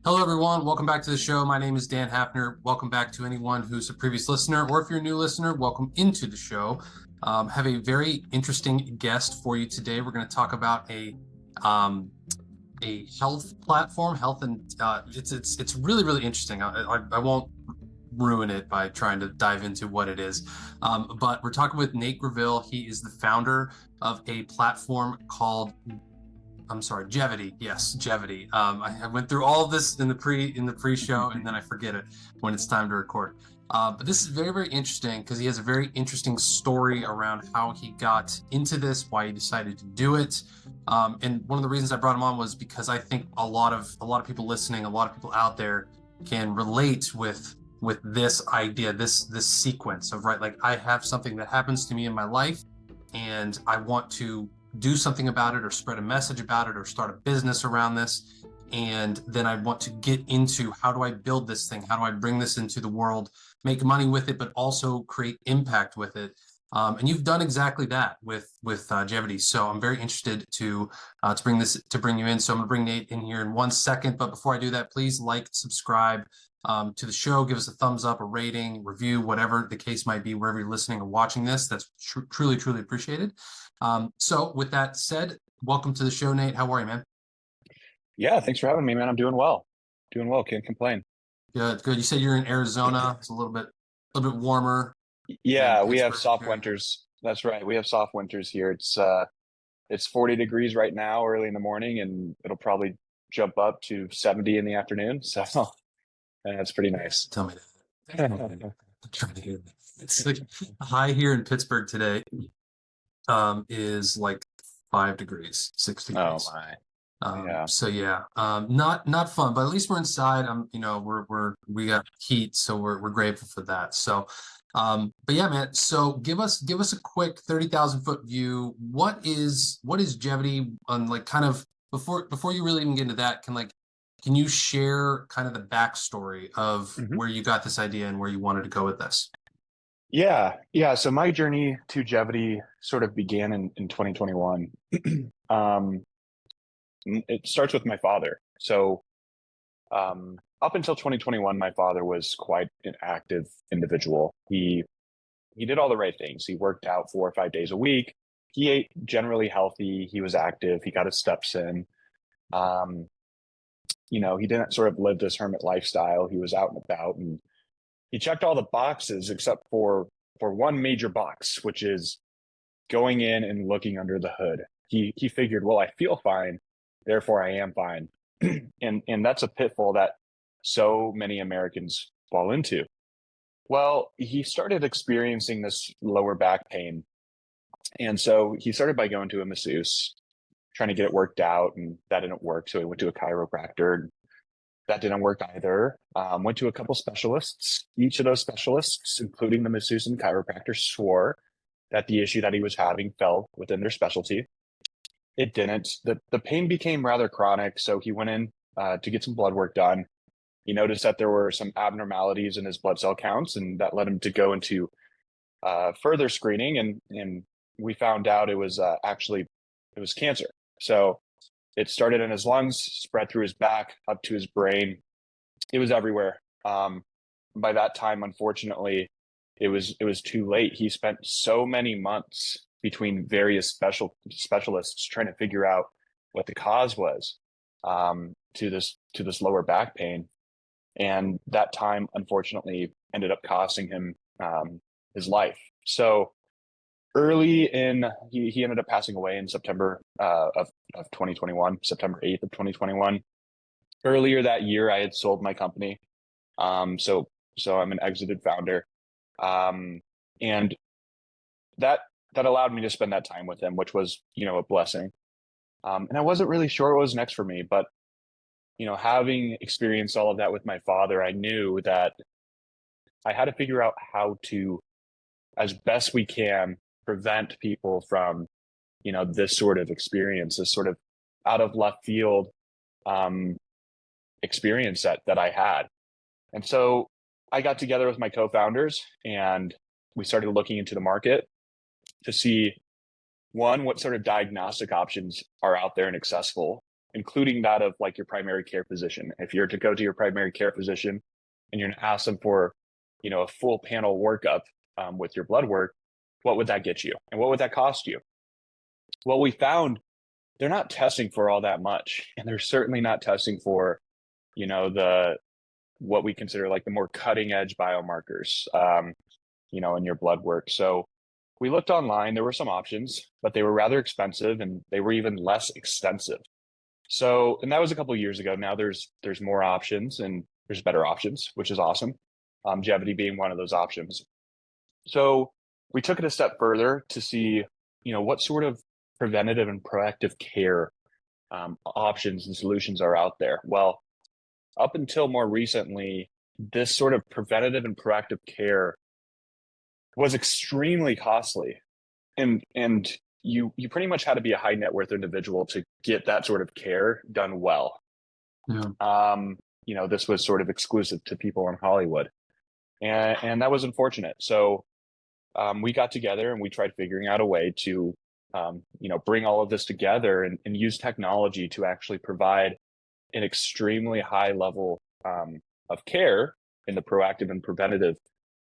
Hello, everyone. Welcome back to the show. My name is Dan Hafner. Welcome back to anyone who's a previous listener, or if you're a new listener, welcome into the show. Have a very interesting guest for you today. We're going to talk about a health platform, health, and it's really interesting. I won't ruin it by trying to dive into what it is, but we're talking with Nate Greville. He is the founder of a platform called Jevity. Yes, Jevity. I went through all of this in the pre-show, and then I forget it when it's time to record. But this is very interesting because he has a very interesting story around how he got into this, why he decided to do it. And one of the reasons I brought him on was because I think a lot of people listening, a lot of people out there can relate with this idea, this sequence of, right, like, I have something that happens to me in my life, and I want to do something about it, or spread a message about it, or start a business around this. And then I want to get into, how do I build this thing? How do I bring this into the world, make money with it, but also create impact with it? And you've done exactly that with Jevity. So I'm very interested to bring you in. So I'm going to bring Nate in here in 1 second. But before I do that, please like, subscribe to the show, give us a thumbs up, a rating, review, whatever the case might be, wherever you're listening or watching this. That's truly appreciated. So with that said, welcome to the show, Nate. How are you, man? Yeah, thanks for having me, man. I'm doing well. Can't complain. Good. You said you're in Arizona. It's a little bit warmer than Yeah, we have Pittsburgh soft here. winters. That's right. We have soft winters here. It's 40 degrees right now, early in the morning, and it'll probably jump up to 70 in the afternoon. So that's pretty nice. Tell me that. I'm trying to hear that. It's like high here in Pittsburgh today is like 5 degrees, 6 Oh degrees. my. Yeah. So yeah, not fun, but at least we're inside. We got heat, so we're grateful for that. So, but yeah, man. So give us a quick 30,000 foot view. What is Jevity on, like, kind of before you really even get into that? Can you share kind of the backstory of Mhm. where you got this idea and where you wanted to go with this? Yeah. So my journey to Jevity sort of began in 2021. Um, it starts with my father. So up until 2021, my father was quite an active individual. He did all the right things. He worked out 4 or 5 days a week. He ate generally healthy. He was active. He got his steps in. Um, he didn't sort of live this hermit lifestyle. He was out and about, and he checked all the boxes except for one major box, which is going in and looking under the hood. He figured, well, I feel fine, therefore I am fine. And that's a pitfall that so many Americans fall into. Well, he started experiencing this lower back pain. And so he started by going to a masseuse, trying to get it worked out, and that didn't work. So he went to a chiropractor. That didn't work either. Went to a couple specialists. Each of those specialists, including the masseuse and chiropractor, swore that the issue that he was having fell within their specialty. It didn't. The pain became rather chronic, so he went in to get some blood work done. He noticed that there were some abnormalities in his blood cell counts, and that led him to go into further screening, and we found out it was cancer. So it started in his lungs, spread through his back, up to his brain. It was everywhere. By that time, unfortunately, it was too late. He spent so many months between various specialists trying to figure out what the cause was to this lower back pain, and that time, unfortunately, ended up costing him his life. So he ended up passing away in September of 2021, September 8th of 2021. Earlier that year, I had sold my company. So I'm an exited founder. And that allowed me to spend that time with him, which was, a blessing. And I wasn't really sure what was next for me, but, having experienced all of that with my father, I knew that I had to figure out how to, as best we can, prevent people from, this sort of experience, this sort of out of left field experience that I had. And so I got together with my co-founders, and we started looking into the market to see, one, what sort of diagnostic options are out there and accessible, including that of like your primary care physician. If you're to go to your primary care physician and you're going to ask them for, a full panel workup with your blood work, what would that get you? And what would that cost you? Well, we found they're not testing for all that much. And they're certainly not testing for, the what we consider like the more cutting edge biomarkers, in your blood work. So we looked online, there were some options, but they were rather expensive and they were even less extensive. So, and that was a couple of years ago. Now there's more options and there's better options, which is awesome. Jevity being one of those options. So we took it a step further to see, what sort of preventative and proactive care options and solutions are out there. Well, up until more recently, this sort of preventative and proactive care was extremely costly, and you pretty much had to be a high net worth individual to get that sort of care done well. Yeah. This was sort of exclusive to people in Hollywood, and that was unfortunate. So we got together and we tried figuring out a way to bring all of this together and use technology to actually provide an extremely high level of care in the proactive and preventative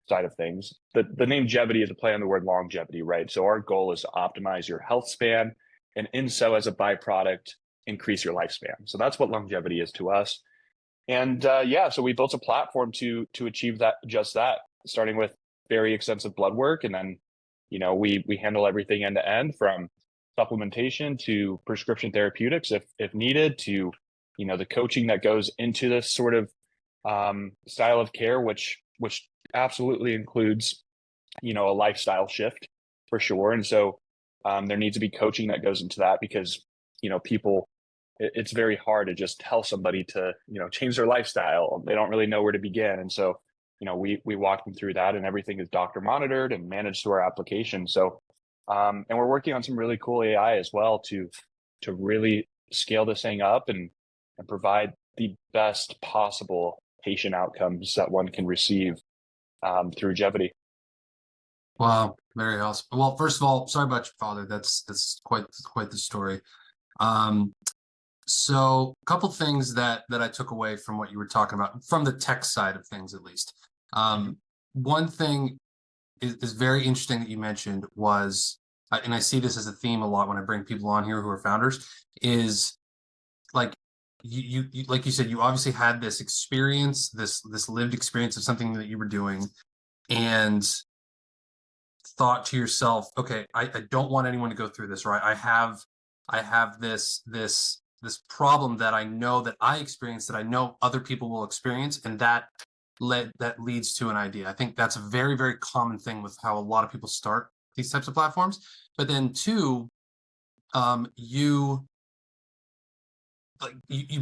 side of things. The name Jevity is a play on the word longevity, right? So our goal is to optimize your health span, and in so as a byproduct, increase your lifespan. So that's what longevity is to us. And so we built a platform to achieve that, just that, starting with very extensive blood work, and then we handle everything end to end, from supplementation to prescription therapeutics if needed, to the coaching that goes into this sort of style of care, which absolutely includes a lifestyle shift for sure. And so there needs to be coaching that goes into that, because people, it's very hard to just tell somebody to change their lifestyle. They don't really know where to begin. And so we walk them through that, and everything is doctor monitored and managed through our application. So and we're working on some really cool AI as well to really scale this thing up and provide the best possible patient outcomes that one can receive through Jevity. Wow, very awesome. Well, first of all, sorry about your father. That's quite the story. So a couple things that I took away from what you were talking about, from the tech side of things, at least. One thing is very interesting that you mentioned was, and I see this as a theme a lot when I bring people on here who are founders, is like you like you said, you obviously had this experience, this lived experience of something that you were doing, and thought to yourself, okay, I don't want anyone to go through this, right? I have this problem that I know that I experienced, that I know other people will experience, and that leads to an idea. I think that's a very, very common thing with how a lot of people start these types of platforms. But then two, you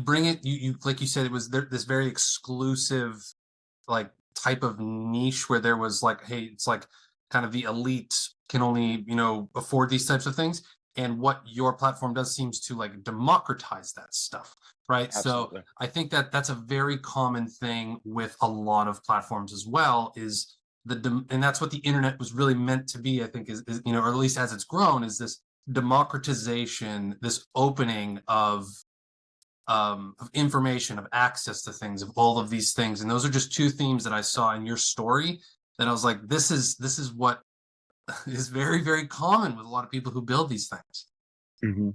bring it, you like you said, it was this very exclusive like type of niche where there was like, hey, it's like kind of the elite can only afford these types of things, and what your platform does seems to like democratize that stuff, right? Absolutely. So I think that that's a very common thing with a lot of platforms as well, is and that's what the internet was really meant to be, I think, is or at least as it's grown, is this democratization, this opening of information, of access to things, of all of these things. And those are just two themes that I saw in your story that I was like, this is what is very, very common with a lot of people who build these things. Mm-hmm.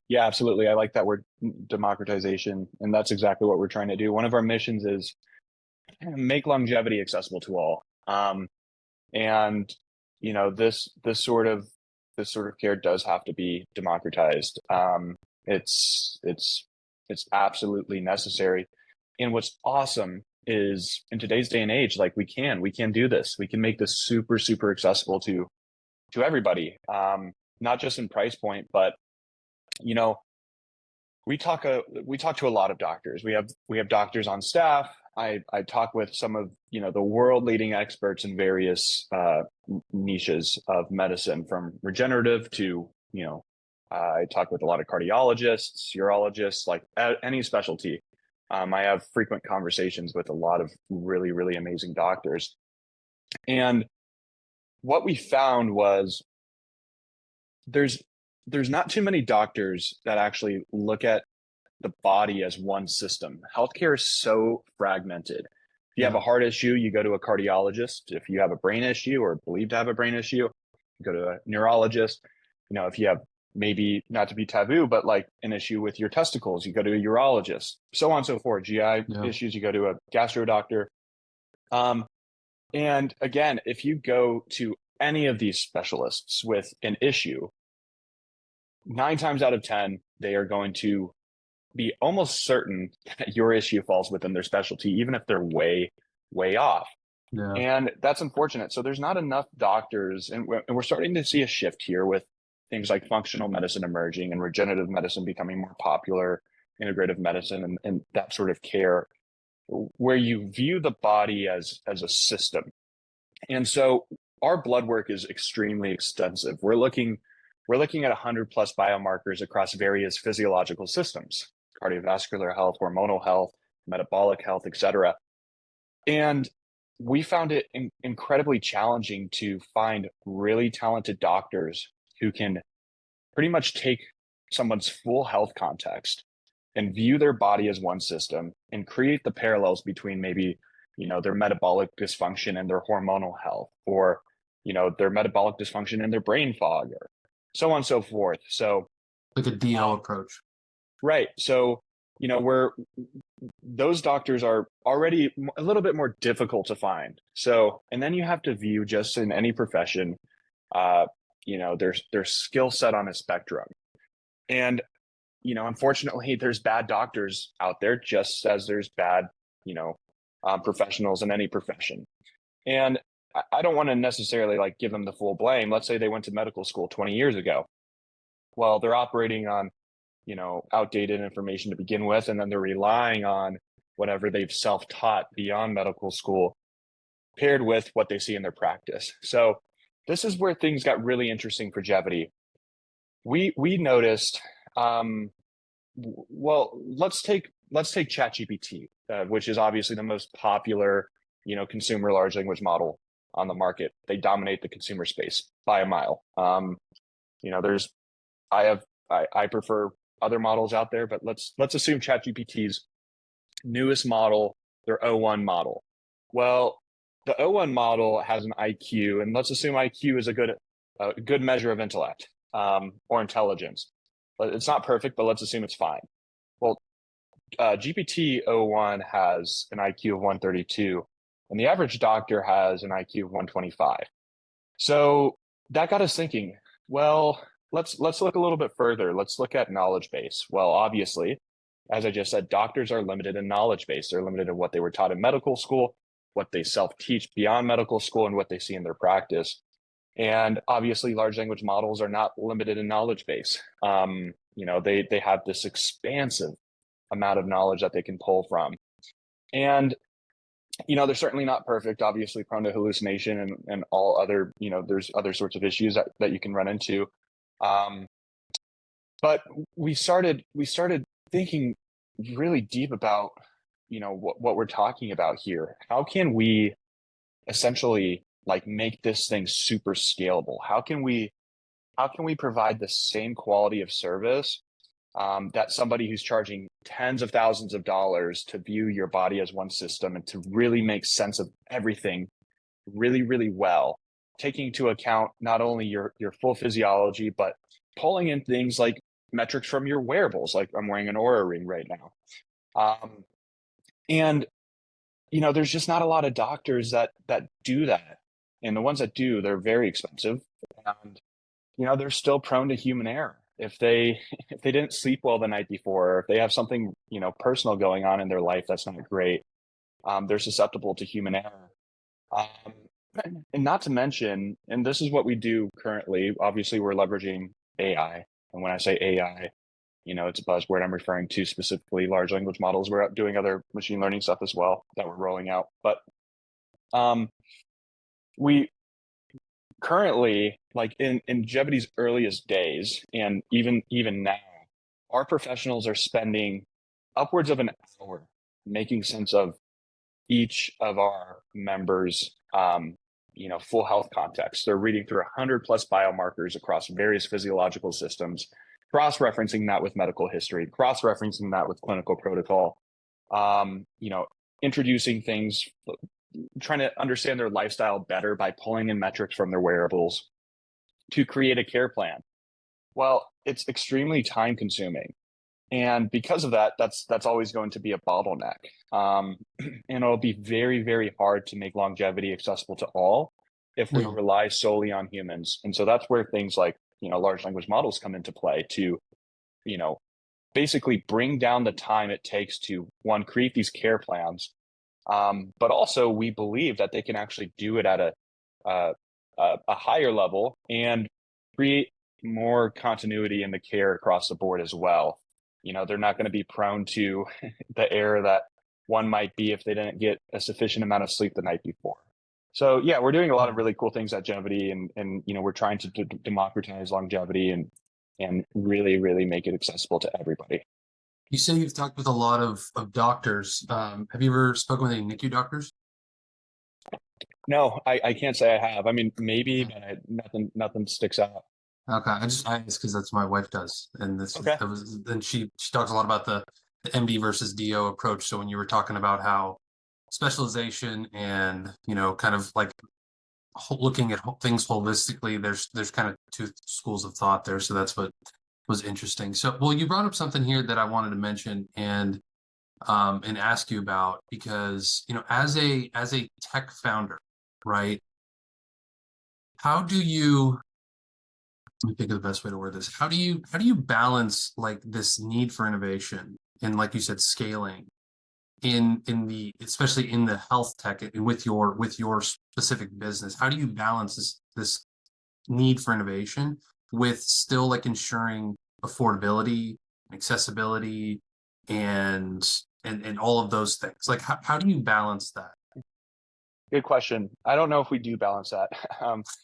Yeah, absolutely. I like that word, democratization, and that's exactly what we're trying to do. One of our missions is make longevity accessible to all. And this sort of care does have to be democratized. It's absolutely necessary. And what's awesome is, in today's day and age, like we can do this. We can make this super, super accessible to everybody. Not just in price point, but we talk to a lot of doctors. We have doctors on staff. I talk with some of the world leading experts in various niches of medicine, from regenerative to I talk with a lot of cardiologists, urologists, like any specialty. I have frequent conversations with a lot of really, really amazing doctors. And what we found was there's not too many doctors that actually look at the body as one system. Healthcare is so fragmented. If you have Yeah. a heart issue, you go to a cardiologist. If you have a brain issue or believe to have a brain issue, you go to a neurologist. If you have, maybe not to be taboo, but like an issue with your testicles, you go to a urologist, so on and so forth. GI Yeah. issues, you go to a gastro doctor. Um, and again, if you go to any of these specialists with an issue, 9 times out of 10, they are going to be almost certain that your issue falls within their specialty, even if they're way, way off. Yeah. And that's unfortunate. So there's not enough doctors, and we're starting to see a shift here with things like functional medicine emerging and regenerative medicine becoming more popular, integrative medicine, and that sort of care, where you view the body as a system. And so our blood work is extremely extensive. We're looking at 100 plus biomarkers across various physiological systems: cardiovascular health, hormonal health, metabolic health, etc. And we found it incredibly challenging to find really talented doctors who can pretty much take someone's full health context and view their body as one system and create the parallels between maybe, their metabolic dysfunction and their hormonal health, or, their metabolic dysfunction and their brain fog, or so on and so forth. So, Like a DO um, approach. right. So, where those doctors are already a little bit more difficult to find. So, and then you have to view, just in any profession, uh, their skill set on a spectrum. And, unfortunately, there's bad doctors out there, just as there's bad, professionals in any profession. And I don't want to necessarily like give them the full blame. Let's say they went to medical school 20 years ago. Well, they're operating on, outdated information to begin with, and then they're relying on whatever they've self-taught beyond medical school, paired with what they see in their practice. So this is where things got really interesting for Jevity. We noticed, well, let's take ChatGPT, which is obviously the most popular, consumer large language model on the market. They dominate the consumer space by a mile. There's I prefer other models out there, but let's assume ChatGPT's newest model, their O1 model. Well, the O1 model has an IQ, and let's assume IQ is a good measure of intellect, or intelligence. But it's not perfect, but let's assume it's fine. Well, GPT-O1 has an IQ of 132, and the average doctor has an IQ of 125. So that got us thinking, well, let's look a little bit further. Let's look at knowledge base. Well, obviously, as I just said, doctors are limited in knowledge base. They're limited in what they were taught in medical school, what they self-teach beyond medical school, and what they see in their practice. And obviously, large language models are not limited in knowledge base. They have this expansive amount of knowledge that they can pull from. And, they're certainly not perfect, obviously prone to hallucination and all other, there's other sorts of issues that you can run into. But we started thinking really deep about, what we're talking about here. How can we essentially like make this thing super scalable? How can we provide the same quality of service, that somebody who's charging tens of thousands of dollars to view your body as one system and to really make sense of everything really, really well, taking into account not only your full physiology, but pulling in things like metrics from your wearables. Like I'm wearing an Aura ring right now. And there's just not a lot of doctors that do that. And the ones that do, they're very expensive. And they're still prone to human error. If they didn't sleep well the night before, or if they have something, personal going on in their life that's not great, they're susceptible to human error. And not to mention, and this is what we do currently, obviously we're leveraging AI. And when I say AI, it's a buzzword. I'm referring to specifically large language models. We're doing other machine learning stuff as well that we're rolling out. But we currently, like in Jevity's earliest days, and even now, our professionals are spending upwards of an hour making sense of each of our members, full health context. They're reading through 100 plus biomarkers across various physiological systems cross-referencing that with medical history, cross-referencing that with clinical protocol, you know, introducing things, trying to understand their lifestyle better by pulling in metrics from their wearables to create a care plan. Well, it's extremely time consuming. And because of that, that's always going to be a bottleneck. And it'll be very, very hard to make longevity accessible to all if we Mhm. rely solely on humans. And so that's where things like, large language models come into play to, you know, basically bring down the time it takes to, one, create these care plans. But also we believe that they can actually do it at a, a higher level and create more continuity in the care across the board as well. They're not going to be prone to the error that one might be if they didn't get a sufficient amount of sleep the night before. So yeah, we're doing a lot of really cool things at Jevity, and we're trying to democratize longevity and really, really make it accessible to everybody. You say you've talked with a lot of doctors. Have you ever spoken with any NICU doctors? No, I can't say I have. I mean, maybe, but nothing sticks out. Okay, I asked because that's what my wife does, and Okay. that was then she talks a lot about the MD versus DO approach. So when you were talking about how specialization and kind of like looking at things holistically, there's kind of two schools of thought there. So that's what was interesting. So well, you brought up something here that I wanted to mention and ask you about because as a tech founder, right? How do you Let me think of the best way to word this. How do you balance like this need for innovation and like you said, scaling in the especially in the health tech and with your specific business? How do you balance this need for innovation with still like ensuring affordability, accessibility, and and all of those things? Like how do you balance that? Good question. I don't know if we do balance that.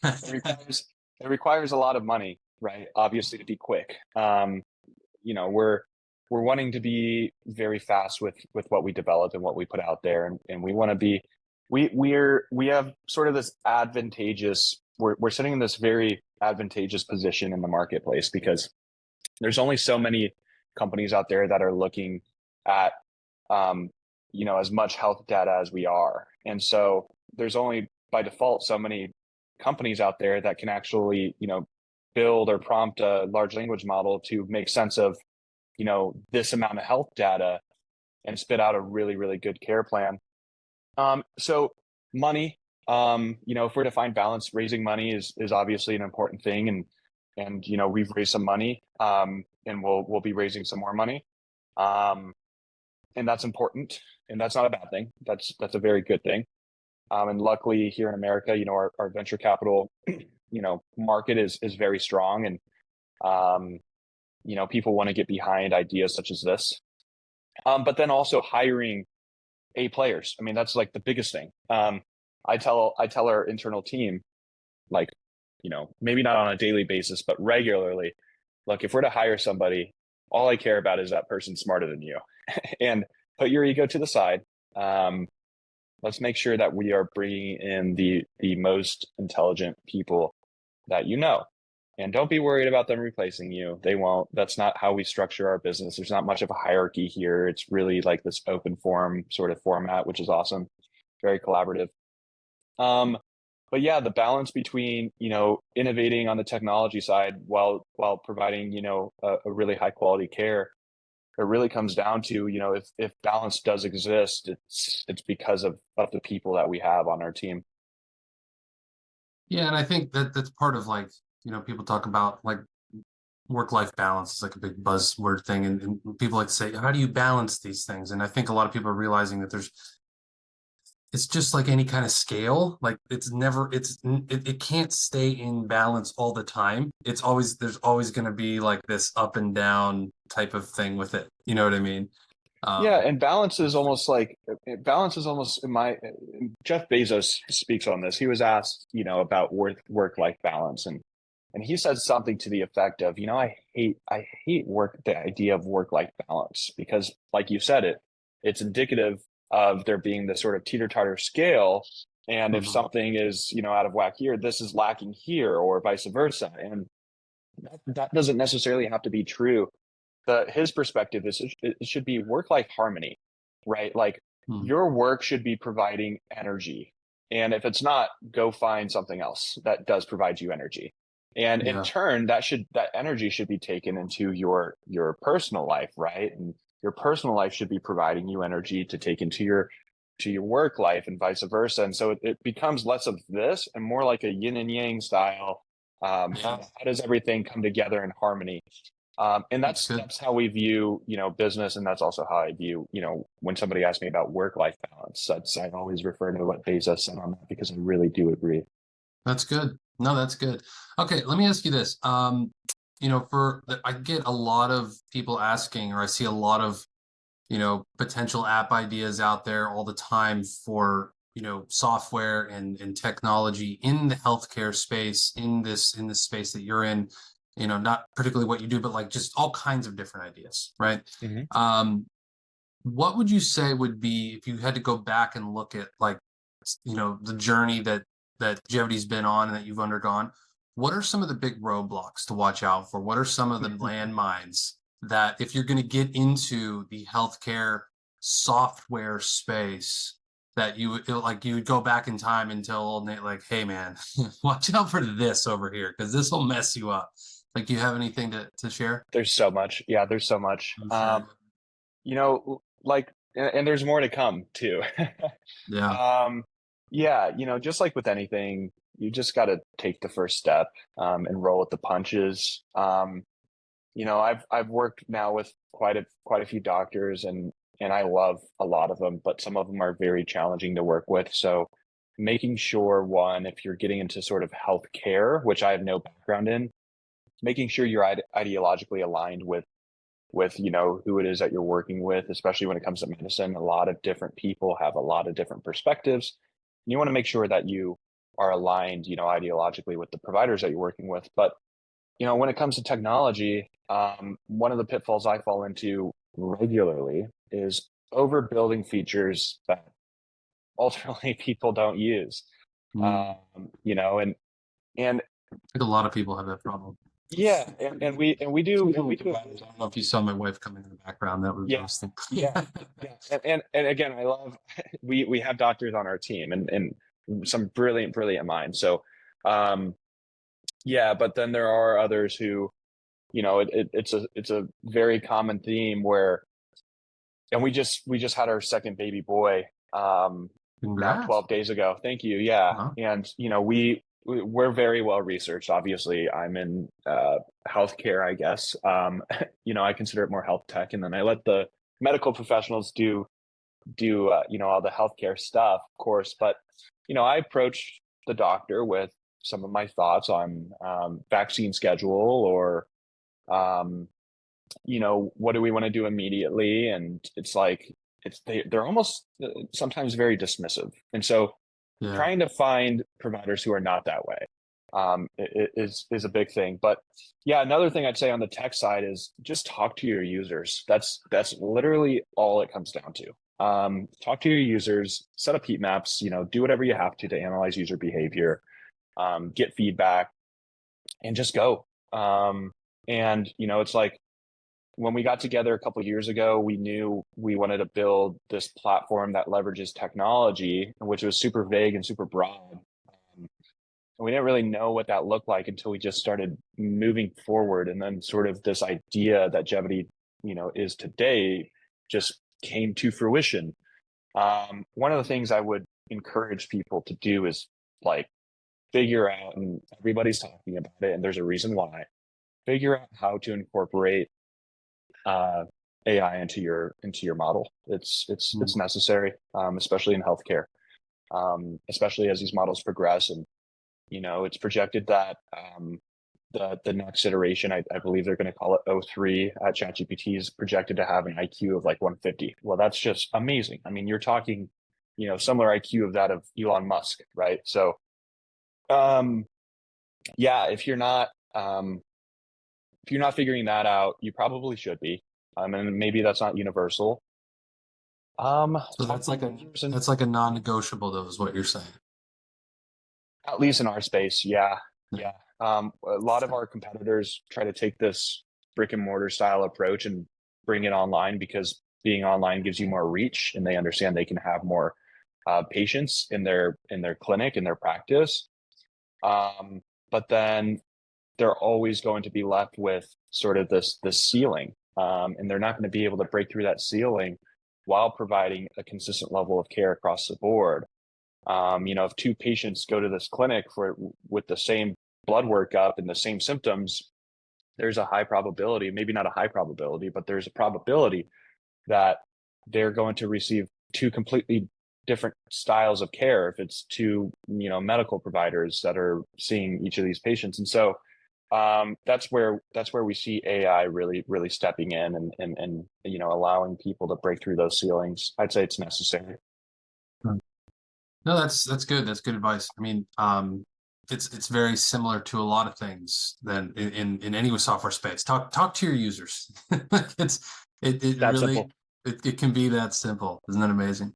It requires it requires a lot of money, right? Obviously, to be quick. We're wanting to be very fast with what we develop and what we put out there, and we want to be we have sort of this advantageous. We're sitting in this very advantageous position in the marketplace because there's only so many companies out there that are looking at as much health data as we are. And so there's only by default so many companies out there that can actually, build or prompt a large language model to make sense of, this amount of health data and spit out a really, really good care plan. So money, if we're to find balance, raising money is obviously an important thing. And we've raised some money, and we'll be raising some more money. Um, and that's important, and that's not a bad thing. That's a very good thing. And luckily here in America, our venture capital, market is very strong, and um, people want to get behind ideas such as this. But then also hiring A players. I mean, that's like the biggest thing. I tell our internal team, like, maybe not on a daily basis, but regularly, look, if we're to hire somebody, all I care about is that person's smarter than you. And put your ego to the side. Um, let's make sure that we are bringing in the most intelligent people that you know. And don't be worried about them replacing you. They won't. That's not how we structure our business. There's not much of a hierarchy here. It's really like this open forum sort of format, which is awesome. Very collaborative. Um, but yeah, the balance between, innovating on the technology side while providing, a really high quality care, it really comes down to, if balance does exist, it's because of the people that we have on our team. Yeah, and I think that's part of like, people talk about like work-life balance is like a big buzzword thing, and people like to say, how do you balance these things? And I think a lot of people are realizing that it's just like any kind of scale. Like it can't stay in balance all the time. There's always going to be like this up and down type of thing with it. You know what I mean? Yeah, Um, and balance is almost in my Jeff Bezos speaks on this. He was asked, about work life balance, and he said something to the effect of, I hate the idea of work life balance because, like you said, it's indicative of there being this sort of teeter totter scale, and if mhm. something is out of whack here, this is lacking here, or vice versa, that doesn't necessarily have to be true. His perspective is it should be work-life harmony, right? Like Hmm. your work should be providing energy. And if it's not, go find something else that does provide you energy. And in Yeah, turn, that energy should be taken into your personal life, right? And your personal life should be providing you energy to take into your work life and vice versa. And so it becomes less of this and more like a yin and yang style. yeah, How does everything come together in harmony? And that's good. that's how we view, business, and that's also how I view, when somebody asks me about work-life balance. I always refer to what Bezos said on that because I really do agree. That's good. No, that's good. Okay, let me ask you this. I get a lot of people asking, or I see a lot of, potential app ideas out there all the time for, software and technology in the healthcare space, in this space that you're in, not particularly what you do, but like just all kinds of different ideas, right? Mhm. Um, what would you say would be if you had to go back and look at like, the journey that Jevity's been on and that you've undergone? What are some of the big roadblocks to watch out for? What are some of the landmines that if you're going to get into the healthcare software space that you would go back in time and tell old Nate like, hey man, watch out for this over here because this will mess you up. Like, do you have anything to share? There's so much. Yeah, there's so much. I'm sure. Like, and there's more to come too. Yeah. um, yeah, just like with anything, you just got to take the first step, and roll with the punches. I've worked now with quite a few doctors, and I love a lot of them, but some of them are very challenging to work with. So making sure, one, if you're getting into sort of healthcare, which I have no background in, making sure you're ideologically aligned with who it is that you're working with, especially when it comes to medicine. A lot of different people have a lot of different perspectives. You want to make sure that you are aligned, ideologically with the providers that you're working with. But when it comes to technology, one of the pitfalls I fall into regularly is overbuilding features that ultimately people don't use. Mm. And I think a lot of people have that problem. yeah, and we Speaking of do providers, I don't know if you saw my wife coming in the background. That was I yeah, was thinking. yeah, yeah. And again, I love we have doctors on our team, and some brilliant minds. So um yeah, but then there are others who, it's a very common theme where, and we just had our second baby boy, now Congrats. 12 days ago. Thank you. Yeah. Wow. And we're very well researched. Obviously, I'm in healthcare, I guess. I consider it more health tech, and then I let the medical professionals do all the healthcare stuff, of course. But I approach the doctor with some of my thoughts on vaccine schedule, or um, what do we want to do immediately? And it's like they're almost sometimes very dismissive, and so Yeah. trying to find providers who are not that way, is a big thing. But yeah, another thing I'd say on the tech side is just talk to your users. That's literally all it comes down to. Talk to your users, set up heat maps, do whatever you have to analyze user behavior, get feedback, and just go. And it's like when we got together a couple of years ago, we knew we wanted to build this platform that leverages technology, which was super vague and super broad. And we didn't really know what that looked like until we just started moving forward. And then sort of this idea that Jevity, is today just came to fruition. One of the things I would encourage people to do is like figure out, and everybody's talking about it, and there's a reason why, figure out how to incorporate uh, AI into your model. It's Mm. necessary, especially in healthcare, especially as these models progress. And it's projected that the next iteration, I believe they're going to call it O3 at ChatGPT, is projected to have an IQ of like 150. Well, that's just amazing. I mean, you're talking, similar IQ of that of Elon Musk, right? So, um, yeah, if you're not figuring that out, you probably should be. And maybe that's not universal. So Talk that's to like your a users, and that's like a non-negotiable though, is what you're saying. at least in our space, yeah, Yeah. yeah. A lot of our competitors try to take this brick and mortar style approach and bring it online because being online gives you more reach, and they understand they can have more patients in their clinic, in their practice. But then they're always going to be left with sort of this ceiling, and they're not going to be able to break through that ceiling while providing a consistent level of care across the board. If two patients go to this clinic with the same blood workup and the same symptoms, there's a high probability, maybe not a high probability, but there's a probability that they're going to receive two completely different styles of care if it's two, medical providers that are seeing each of these patients. And so that's where we see AI really, really stepping in and allowing people to break through those ceilings. I'd say it's necessary. No, that's good. That's good advice. I mean, it's very similar to a lot of things than in any software space. Talk to your users. It That really simple. it can be that simple. Isn't that amazing?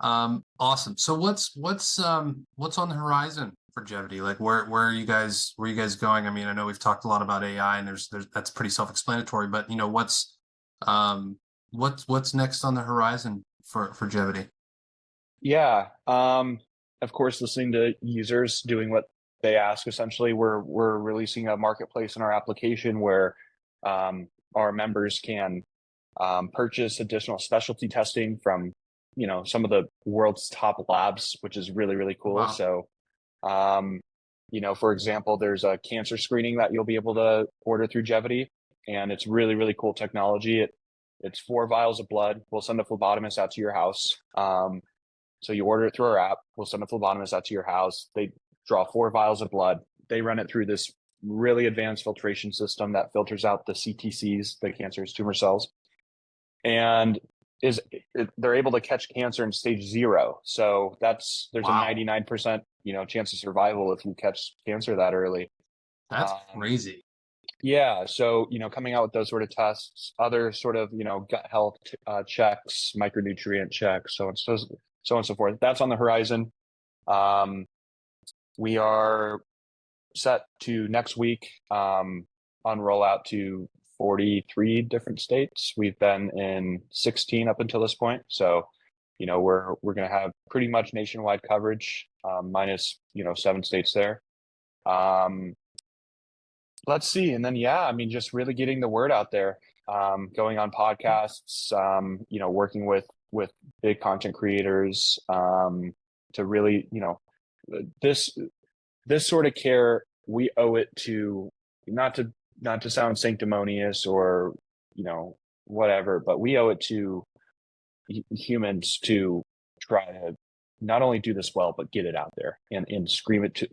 Awesome. So what's on the horizon for Jevity? Like where are you guys going? I mean, I know we've talked a lot about AI, and there's that's pretty self-explanatory, but what's next on the horizon for Jevity? Yeah. Of course, listening to users doing what they ask. Essentially, we're releasing a marketplace in our application where our members can purchase additional specialty testing from some of the world's top labs, which is really, really cool. Wow. So for example, there's a cancer screening that you'll be able to order through Jevity, and it's really, really cool technology. It's 4 vials of blood. We'll send a phlebotomist out to your house. So you order it through our app. We'll send a phlebotomist out to your house. They draw 4 vials of blood. They run it through this really advanced filtration system that filters out the CTCs, the cancerous tumor cells, and they're able to catch cancer in stage 0. So there's a Wow. 99% chance of survival if you catch cancer that early. That's crazy. Yeah. So coming out with those sort of tests, other sort of gut health checks, micronutrient checks, so on and so forth. That's on the horizon. We are set to next week on rollout to 43 different states. We've been in 16 up until this point. So, we're going to have pretty much nationwide coverage, minus, 7 states there. Let's see. And then, just really getting the word out there, going on podcasts, working with big content creators, to really, this sort of care, we owe it to not to sound sanctimonious or whatever, but we owe it to humans to try to not only do this well, but get it out there and scream it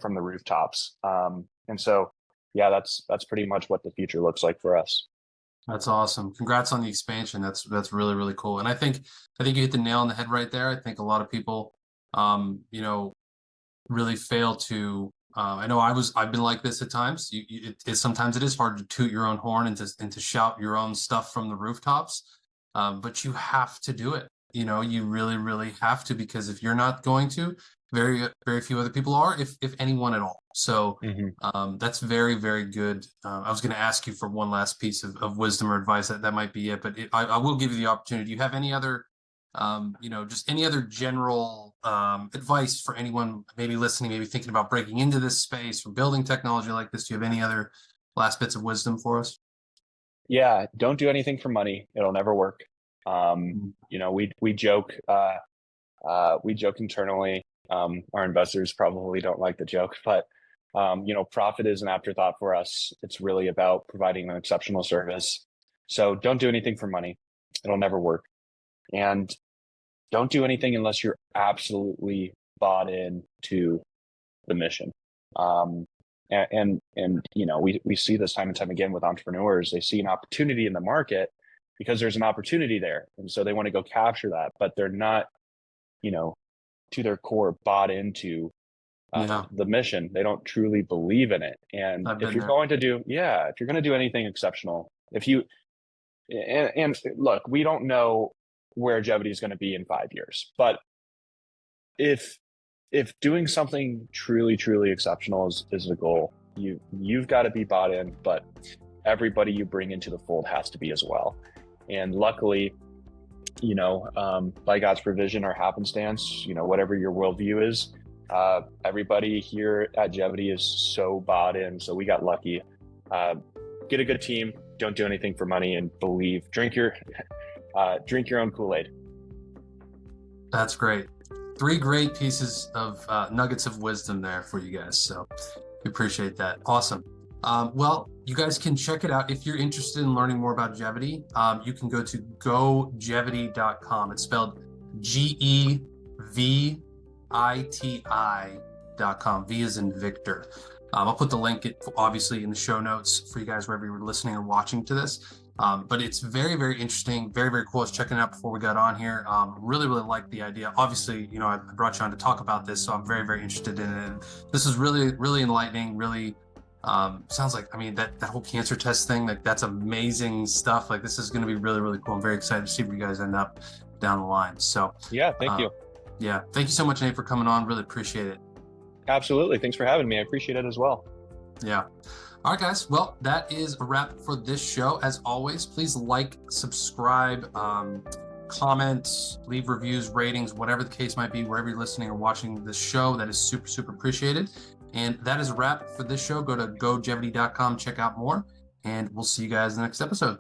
from the rooftops. And so that's pretty much what the future looks like for us. That's awesome. Congrats on the expansion. That's really, really cool. And I think you hit the nail on the head right there. I think a lot of people really fail to I know I've been like this at times. Sometimes it is hard to toot your own horn and to shout your own stuff from the rooftops. But you have to do it. You really, really have to, because if you're not going to, very, very few other people are, if anyone at all. So that's very, very good. I was going to ask you for one last piece of wisdom or advice. That might be it, but I will give you the opportunity. Do you have any other, just any other general advice for anyone maybe listening, maybe thinking about breaking into this space or building technology like this? Do you have any other last bits of wisdom for us? Yeah, don't do anything for money. It'll never work. We joke internally. Our investors probably don't like the joke, but profit is an afterthought for us. It's really about providing an exceptional service. So don't do anything for money. It'll never work. And don't do anything unless you're absolutely bought in to the mission. We see this time and time again with entrepreneurs. They see an opportunity in the market because there's an opportunity there. And so they want to go capture that, but they're not, to their core bought into the mission. They don't truly believe in it. And if you're going to do anything exceptional, and look, we don't know where Jevity is going to be in 5 years, but if doing something truly, truly exceptional is the goal, You've got to be bought in, but everybody you bring into the fold has to be as well. And luckily, by God's provision or happenstance, whatever your worldview is, everybody here at Jevity is so bought in. So we got lucky. Get a good team. Don't do anything for money, and believe. Drink your own Kool-Aid. That's great. 3 great pieces of nuggets of wisdom there for you guys. So we appreciate that. Awesome. Well, you guys can check it out. If you're interested in learning more about Jevity, you can go to gojevity.com. It's spelled GEVITI.com. V is in Victor. I'll put the link, obviously, in the show notes for you guys wherever you're listening or watching to this. But it's very, very interesting, very, very cool. I was checking it out before we got on here. Really, really like the idea. Obviously, I brought you on to talk about this, so I'm very, very interested in it. And this is really, really enlightening. Really sounds like, that whole cancer test thing, like that's amazing stuff. Like this is going to be really, really cool. I'm very excited to see where you guys end up down the line. So yeah, thank you. Yeah, thank you so much, Nate, for coming on. Really appreciate it. Absolutely. Thanks for having me. I appreciate it as well. Yeah. All right, guys. Well, that is a wrap for this show. As always, please like, subscribe, comment, leave reviews, ratings, whatever the case might be, wherever you're listening or watching this show. That is super, super appreciated. And that is a wrap for this show. Go to gojevity.com, check out more, and we'll see you guys in the next episode.